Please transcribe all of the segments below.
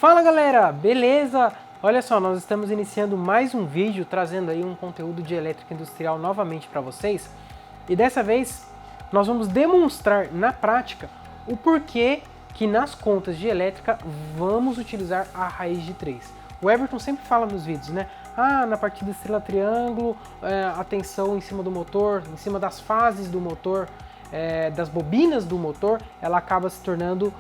Fala galera, beleza? Olha só, nós estamos iniciando mais um vídeo trazendo aí um conteúdo de elétrica industrial novamente para vocês. E dessa vez nós vamos demonstrar na prática o porquê que nas contas de elétrica vamos utilizar a raiz de 3. O Everton sempre fala nos vídeos, né? Na partida estrela triângulo, a tensão em cima do motor, em cima das fases do motor, das bobinas do motor, ela acaba se tornando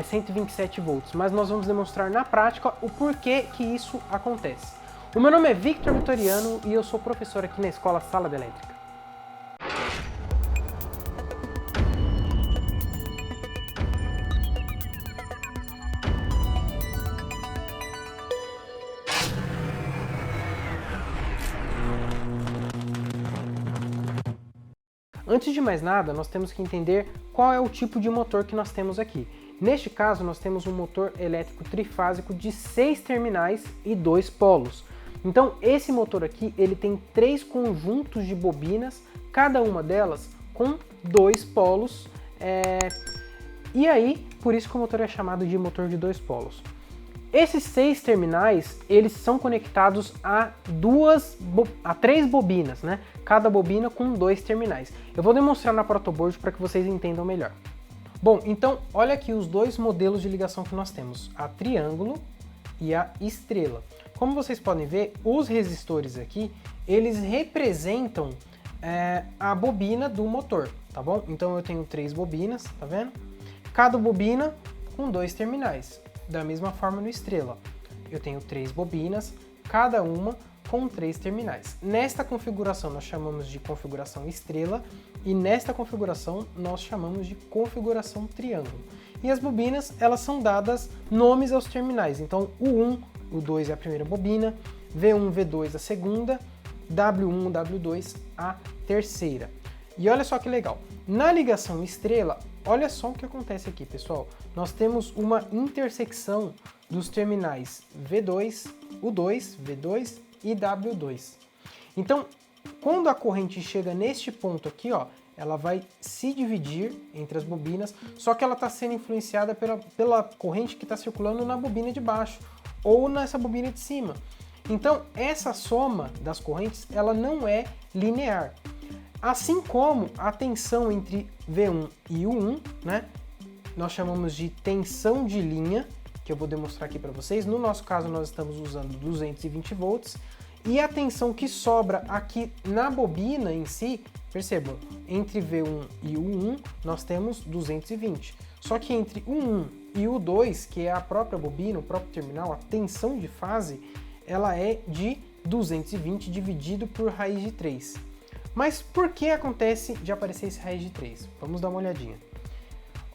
127 volts, mas nós vamos demonstrar na prática o porquê que isso acontece. O meu nome é Victor Vitoriano e eu sou professor aqui na Escola Sala de Elétrica. Antes de mais nada, nós temos que entender qual é o tipo de motor que nós temos aqui. Neste caso, nós temos um motor elétrico trifásico de 6 terminais e 2 polos. Então, esse motor aqui, ele tem 3 conjuntos de bobinas, cada uma delas com 2 polos. E aí, por isso que o motor é chamado de motor de 2 polos. Esses 6 terminais, eles são conectados a 3 bobinas, né? Cada bobina com 2 terminais. Eu vou demonstrar na protoboard para que vocês entendam melhor. Bom, então olha aqui os dois modelos de ligação que nós temos, a triângulo e a estrela. Como vocês podem ver, os resistores aqui, eles representam a bobina do motor, tá bom? Então eu tenho 3 bobinas, tá vendo? Cada bobina com 2 terminais. Da mesma forma no estrela, eu tenho 3 bobinas, cada uma com 3 terminais. Nesta configuração nós chamamos de configuração estrela e nesta configuração nós chamamos de configuração triângulo. E as bobinas, elas são dadas nomes aos terminais. Então o 1, o 2 é a primeira bobina, V1, V2 a segunda, W1, W2 a terceira. E olha só que legal, na ligação estrela, olha só o que acontece aqui, pessoal. Nós temos uma intersecção dos terminais V2, U2, V2 e W2. Então, quando a corrente chega neste ponto aqui, ó, ela vai se dividir entre as bobinas, só que ela está sendo influenciada pela corrente que está circulando na bobina de baixo ou nessa bobina de cima. Então, essa soma das correntes, ela não é linear. Assim como a tensão entre V1 e U1, né, nós chamamos de tensão de linha, que eu vou demonstrar aqui para vocês. No nosso caso, nós estamos usando 220 volts. E a tensão que sobra aqui na bobina em si, percebam, entre V1 e U1, nós temos 220. Só que entre U1 e U2, que é a própria bobina, o próprio terminal, a tensão de fase, ela é de 220 dividido por raiz de 3. Mas por que acontece de aparecer esse raiz de 3? Vamos dar uma olhadinha.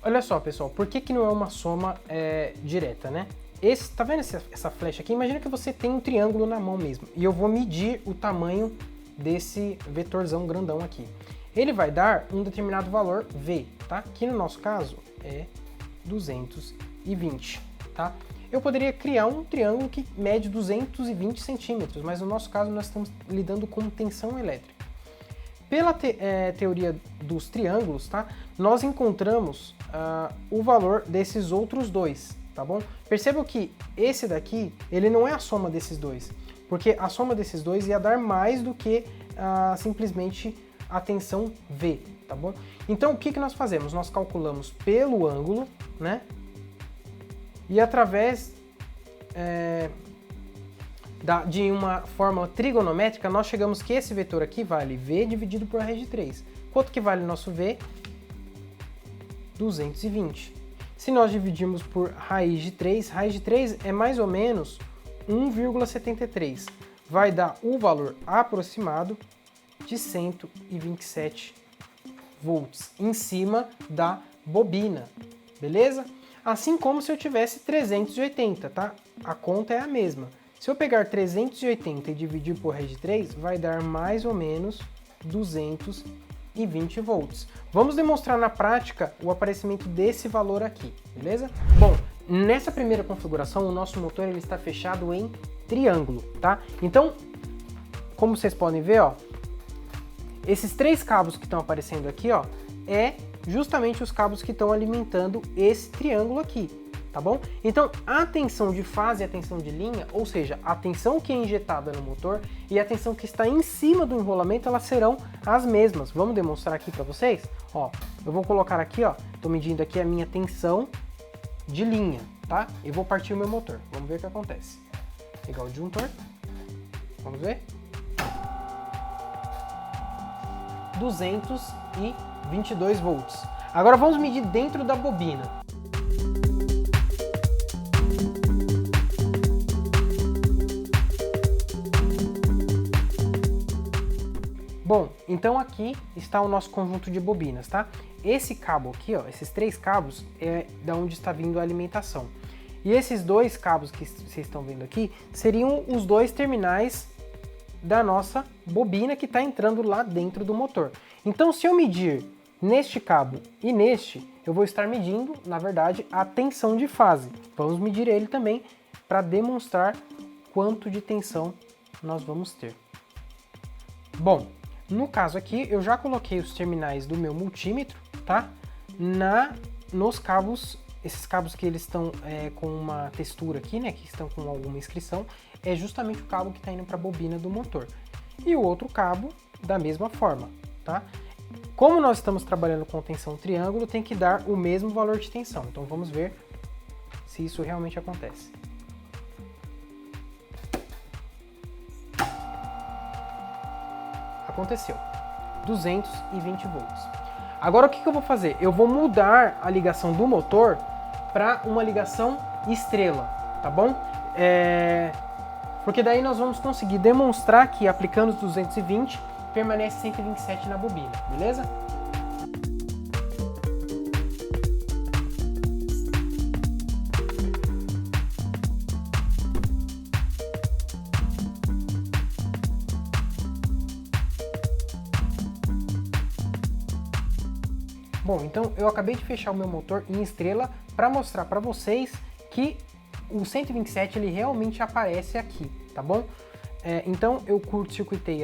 Olha só, pessoal, por que não é uma soma direta, né? Tá vendo essa flecha aqui? Imagina que você tem um triângulo na mão mesmo. E eu vou medir o tamanho desse vetorzão grandão aqui. Ele vai dar um determinado valor V, tá? Que no nosso caso é 220, tá? Eu poderia criar um triângulo que mede 220 centímetros, mas no nosso caso nós estamos lidando com tensão elétrica. Pela teoria dos triângulos, tá? Nós encontramos o valor desses outros dois, tá bom? Percebam que esse daqui, ele não é a soma desses dois, porque a soma desses dois ia dar mais do que simplesmente a tensão V, tá bom? Então o que nós fazemos? Nós calculamos pelo ângulo, né? E através de uma fórmula trigonométrica, nós chegamos que esse vetor aqui vale V dividido por raiz de 3. Quanto que vale o nosso V? 220. Se nós dividirmos por raiz de 3 é mais ou menos 1,73. Vai dar o valor aproximado de 127 volts em cima da bobina, beleza? Assim como se eu tivesse 380, tá? A conta é a mesma. Se eu pegar 380 e dividir por raiz de 3, vai dar mais ou menos 220 volts. Vamos demonstrar na prática o aparecimento desse valor aqui, beleza? Bom, nessa primeira configuração, o nosso motor ele está fechado em triângulo, tá? Então, como vocês podem ver, ó, esses 3 cabos que estão aparecendo aqui, ó, é justamente os cabos que estão alimentando esse triângulo aqui. tá bom? Então, a tensão de fase e a tensão de linha, ou seja, a tensão que é injetada no motor e a tensão que está em cima do enrolamento, elas serão as mesmas. Vamos demonstrar aqui para vocês? Ó, eu vou colocar aqui, ó, tô medindo aqui a minha tensão de linha, tá? E vou partir o meu motor. Vamos ver o que acontece. Ligar o disjuntor. Vamos ver? 222 volts. Agora vamos medir dentro da bobina. Bom, então aqui está o nosso conjunto de bobinas, tá? Esse cabo aqui, ó, esses 3 cabos é da onde está vindo a alimentação. E esses 2 cabos que vocês estão vendo aqui seriam os 2 terminais da nossa bobina que está entrando lá dentro do motor. Então, se eu medir neste cabo e neste, eu vou estar medindo, na verdade, a tensão de fase. Vamos medir ele também para demonstrar quanto de tensão nós vamos ter. Bom, no caso aqui, eu já coloquei os terminais do meu multímetro, tá? Nos cabos, esses cabos que eles estão com uma textura aqui, né? Que estão com alguma inscrição, é justamente o cabo que está indo para a bobina do motor. E o outro cabo, da mesma forma, tá? Como nós estamos trabalhando com tensão triângulo, tem que dar o mesmo valor de tensão. Então vamos ver se isso realmente acontece. Aconteceu, 220 volts. Agora o que eu vou fazer? Eu vou mudar a ligação do motor para uma ligação estrela, tá bom? Porque daí nós vamos conseguir demonstrar que aplicando os 220 permanece 127 na bobina, beleza? Bom, então eu acabei de fechar o meu motor em estrela para mostrar para vocês que o 127 ele realmente aparece aqui, tá bom? Então eu curto-circuitei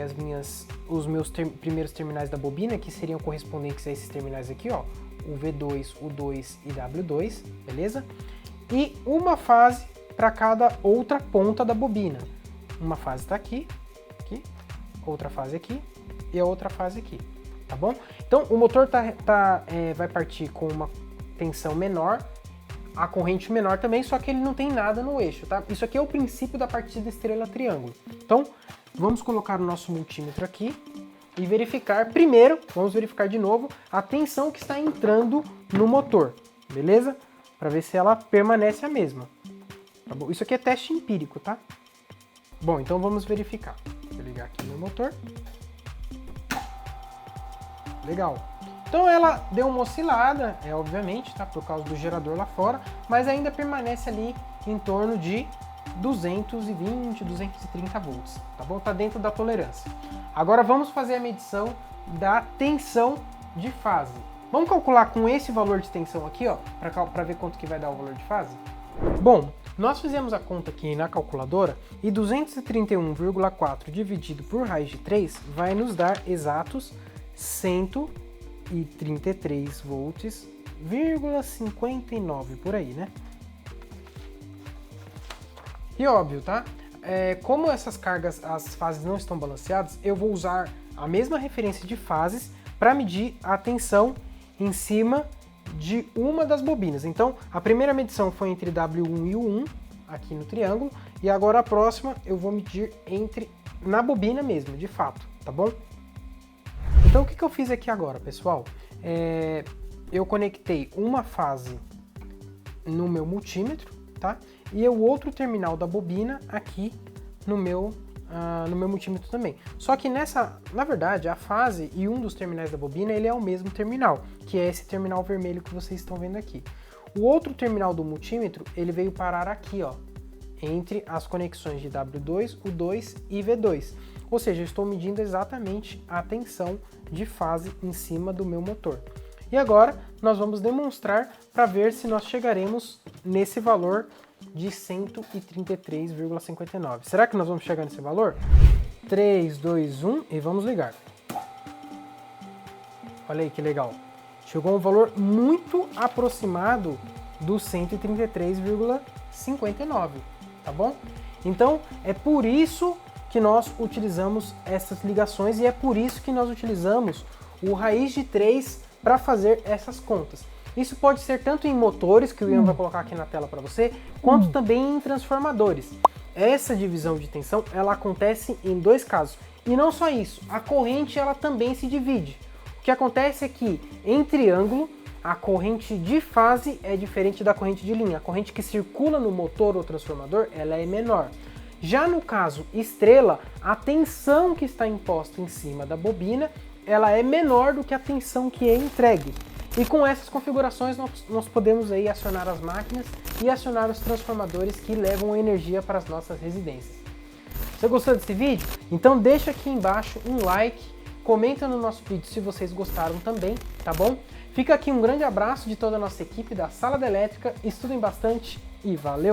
os meus primeiros terminais da bobina, que seriam correspondentes a esses terminais aqui, ó, o V2, o 2 e W2, beleza? E uma fase para cada outra ponta da bobina. Uma fase está aqui, outra fase aqui e a outra fase aqui. Tá bom? Então o motor vai partir com uma tensão menor, a corrente menor também, só que ele não tem nada no eixo, tá? Isso aqui é o princípio da partida estrela-triângulo. Então vamos colocar o nosso multímetro aqui e verificar, primeiro, vamos verificar de novo a tensão que está entrando no motor, beleza? Para ver se ela permanece a mesma. Tá bom? Isso aqui é teste empírico, tá? Bom, então vamos verificar. Vou ligar aqui no motor. Legal. Então ela deu uma oscilada, obviamente, tá? Por causa do gerador lá fora, mas ainda permanece ali em torno de 220, 230 volts, tá bom? Tá dentro da tolerância. Agora vamos fazer a medição da tensão de fase. Vamos calcular com esse valor de tensão aqui, ó, para ver quanto que vai dar o valor de fase? Bom, nós fizemos a conta aqui na calculadora e 231,4 dividido por raiz de 3 vai nos dar exatos 133 volts, 59 por aí, né? E óbvio, tá? Como essas cargas, as fases não estão balanceadas, eu vou usar a mesma referência de fases para medir a tensão em cima de uma das bobinas. Então, a primeira medição foi entre W1 e U1, aqui no triângulo, e agora a próxima eu vou medir na bobina mesmo, de fato, tá bom? Então o que eu fiz aqui agora, pessoal? Eu conectei uma fase no meu multímetro, tá? E o outro terminal da bobina aqui no meu multímetro também. Só que na verdade, a fase e um dos terminais da bobina, ele é o mesmo terminal, que é esse terminal vermelho que vocês estão vendo aqui. O outro terminal do multímetro, ele veio parar aqui, ó, entre as conexões de W2, U2 e V2. Ou seja, eu estou medindo exatamente a tensão de fase em cima do meu motor. E agora nós vamos demonstrar para ver se nós chegaremos nesse valor de 133,59. Será que nós vamos chegar nesse valor? 3, 2, 1 e vamos ligar. Olha aí que legal. Chegou a um valor muito aproximado do 133,59, tá bom? Então, é por isso que nós utilizamos essas ligações e é por isso que nós utilizamos o raiz de 3 para fazer essas contas. Isso pode ser tanto em motores, que o Ian vai colocar aqui na tela para você, quanto também em transformadores. Essa divisão de tensão, ela acontece em dois casos. E não só isso, a corrente ela também se divide. O que acontece é que, em triângulo, a corrente de fase é diferente da corrente de linha. A corrente que circula no motor ou transformador, ela é menor. Já no caso estrela, a tensão que está imposta em cima da bobina, ela é menor do que a tensão que é entregue. E com essas configurações nós podemos aí acionar as máquinas e acionar os transformadores que levam energia para as nossas residências. Você gostou desse vídeo? Então deixa aqui embaixo um like, comenta no nosso vídeo se vocês gostaram também, tá bom? Fica aqui um grande abraço de toda a nossa equipe da Sala da Elétrica, estudem bastante e valeu!